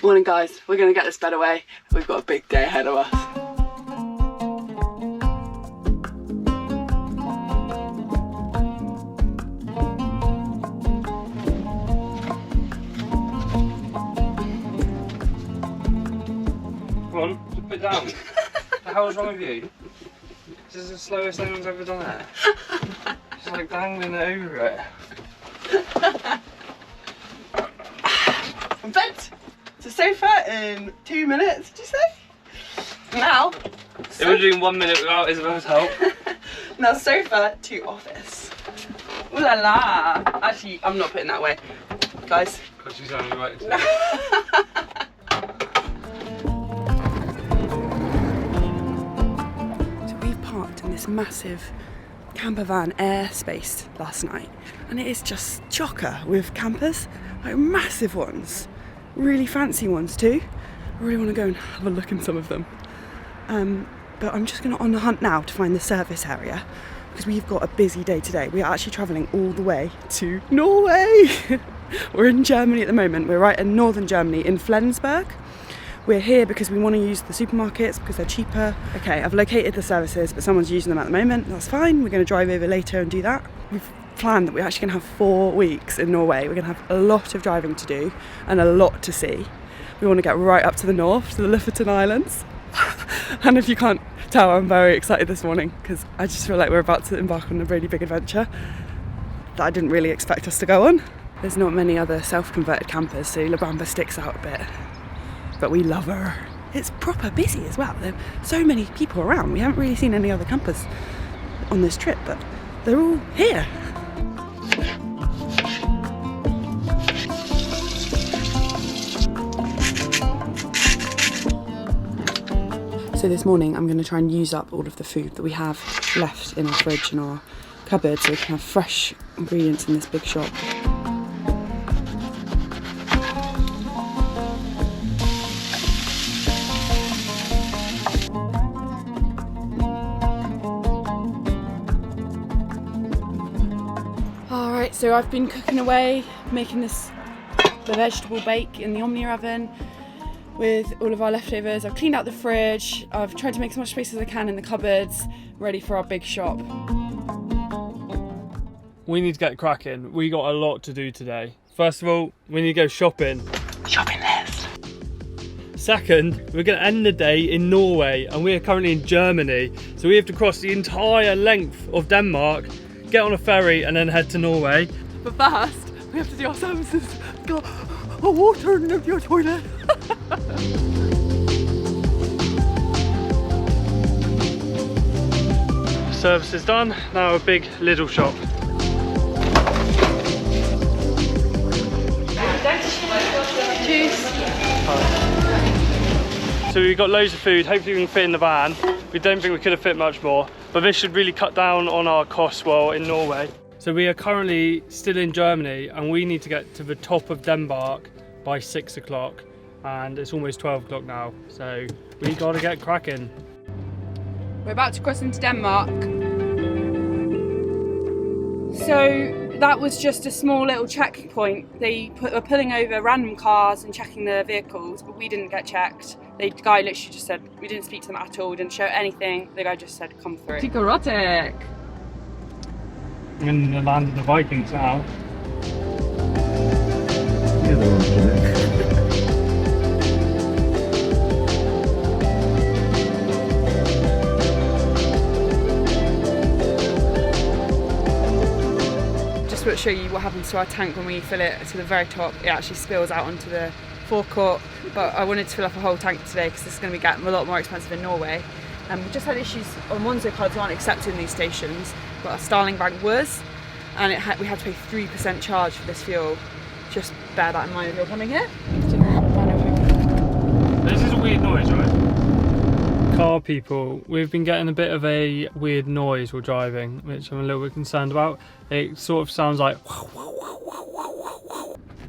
Morning guys, we're going to get this bed away. We've got a big day ahead of us. Come on, just put it down. What the hell's wrong with you? This is the slowest anyone's ever done it. She's like dangling it over it. Bed to sofa in 2 minutes, did you say? Now, It would have been 1 minute without Isabel's help. now sofa to office. Ooh la la. Actually, I'm not putting that away, guys. Because she's only waiting to So we've parked in this massive camper van airspace last night, and it is just chocker with campers, like massive ones, really fancy ones too. I really want to go and have a look in some of them. But I'm just on the hunt now to find the service area because we've got a busy day today. We are actually travelling all the way to Norway. We're in Germany at the moment. We're right in northern Germany in Flensburg. We're here because we want to use the supermarkets because they're cheaper. Okay, I've located the services, but someone's using them at the moment. That's fine. We're going to drive over later and do that. We've planned that we're actually going to have 4 weeks in Norway. We're going to have a lot of driving to do and a lot to see. We want to get right up to the north, to the Lofoten Islands. And if you can't tell, I'm very excited this morning because I just feel like we're about to embark on a really big adventure that I didn't really expect us to go on. There's not many other self-converted campers, so Bamba sticks out a bit. But we love her. It's proper busy as well. There are so many people around. We haven't really seen any other campers on this trip, but they're all here. So this morning I'm going to try and use up all of the food that we have left in our fridge and our cupboard so we can have fresh ingredients in this big shop. Alright, so I've been cooking away, making the vegetable bake in the Omnia oven with all of our leftovers. I've cleaned out the fridge. I've tried to make as much space as I can in the cupboards, ready for our big shop. We need to get cracking. We got a lot to do today. First of all, we need to go shopping. Shopping list. Second, we're going to end the day in Norway and we are currently in Germany. So we have to cross the entire length of Denmark, get on a ferry and then head to Norway. But first, we have to do our services. Got a water and empty our toilet. Service is done, now a big Lidl shop. So we've got loads of food, hopefully we can fit in the van. We don't think we could have fit much more, but this should really cut down on our costs while in Norway. So we are currently still in Germany and we need to get to the top of Denmark by 6 o'clock and it's almost 12 o'clock now, so we gotta get cracking. We're about to cross into Denmark. So that was just a small little checkpoint. They were pulling over random cars and checking the vehicles, but we didn't get checked. The guy literally just said, we didn't speak to them at all, we didn't show anything. The guy just said, come through. Erotic. We're in the land of the Vikings now. Just to show you what happens to our tank when we fill it to the very top. It actually spills out onto the forecourt, but I wanted to fill up a whole tank today because this is going to be getting a lot more expensive in Norway. We just had issues on Monzo cards aren't accepted in these stations, but our Starling bank was, and we had to pay 3% charge for this fuel. Just bear that in mind if you're coming here. This is a weird noise, right? Car people, we've been getting a bit of a weird noise while driving, which I'm a little bit concerned about. It sort of sounds like...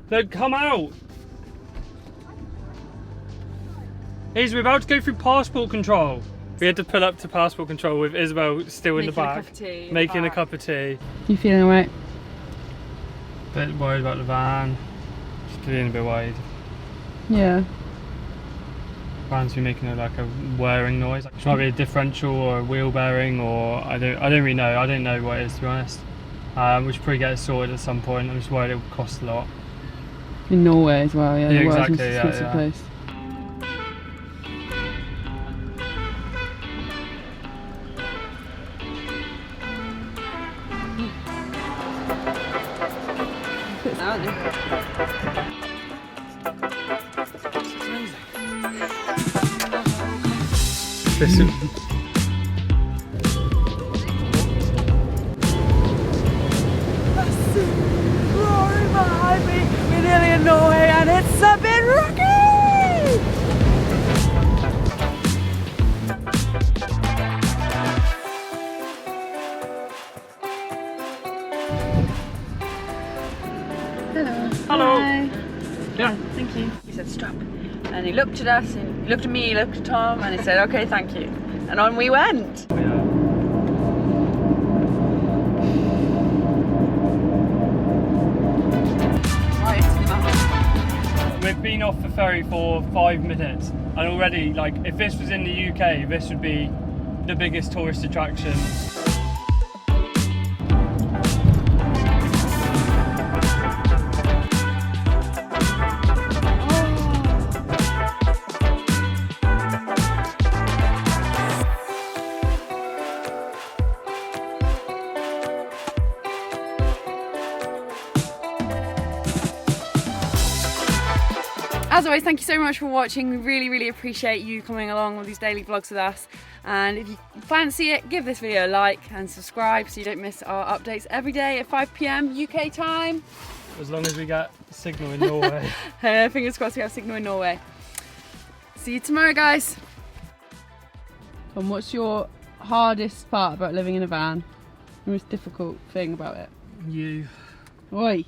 Look, come out! Is we're about to go through passport control. We had to pull up to passport control with Isabel still in the back, making a cup of tea. You feeling alright? Bit worried about the van. Just being a bit worried. Yeah. Van's be making like a whirring noise. Which might be a differential or a wheel bearing, or I don't really know. I don't know what it is, to be honest. We should probably get it sorted at some point. I'm just worried it will cost a lot. In Norway as well, yeah. Yeah, The world's exactly, most yeah, expensive yeah. place. Aren't they? This is Roaring behind me. We're nearly in Norway and it's a bit rocky! Hello. Hi. Yeah. Thank you. He said stop, and he looked at us, and he looked at me, he looked at Tom, and he said okay, thank you, and on we went. We've been off the ferry for 5 minutes, and already, like, if this was in the UK, this would be the biggest tourist attraction. As always, thank you so much for watching. We really appreciate you coming along with these daily vlogs with us. And if you fancy it, give this video a like and subscribe so you don't miss our updates every day at 5 PM UK time. As long as we get signal in Norway. Fingers crossed we have signal in Norway. See you tomorrow, guys. Tom, what's your hardest part about living in a van? The most difficult thing about it? You. Oi.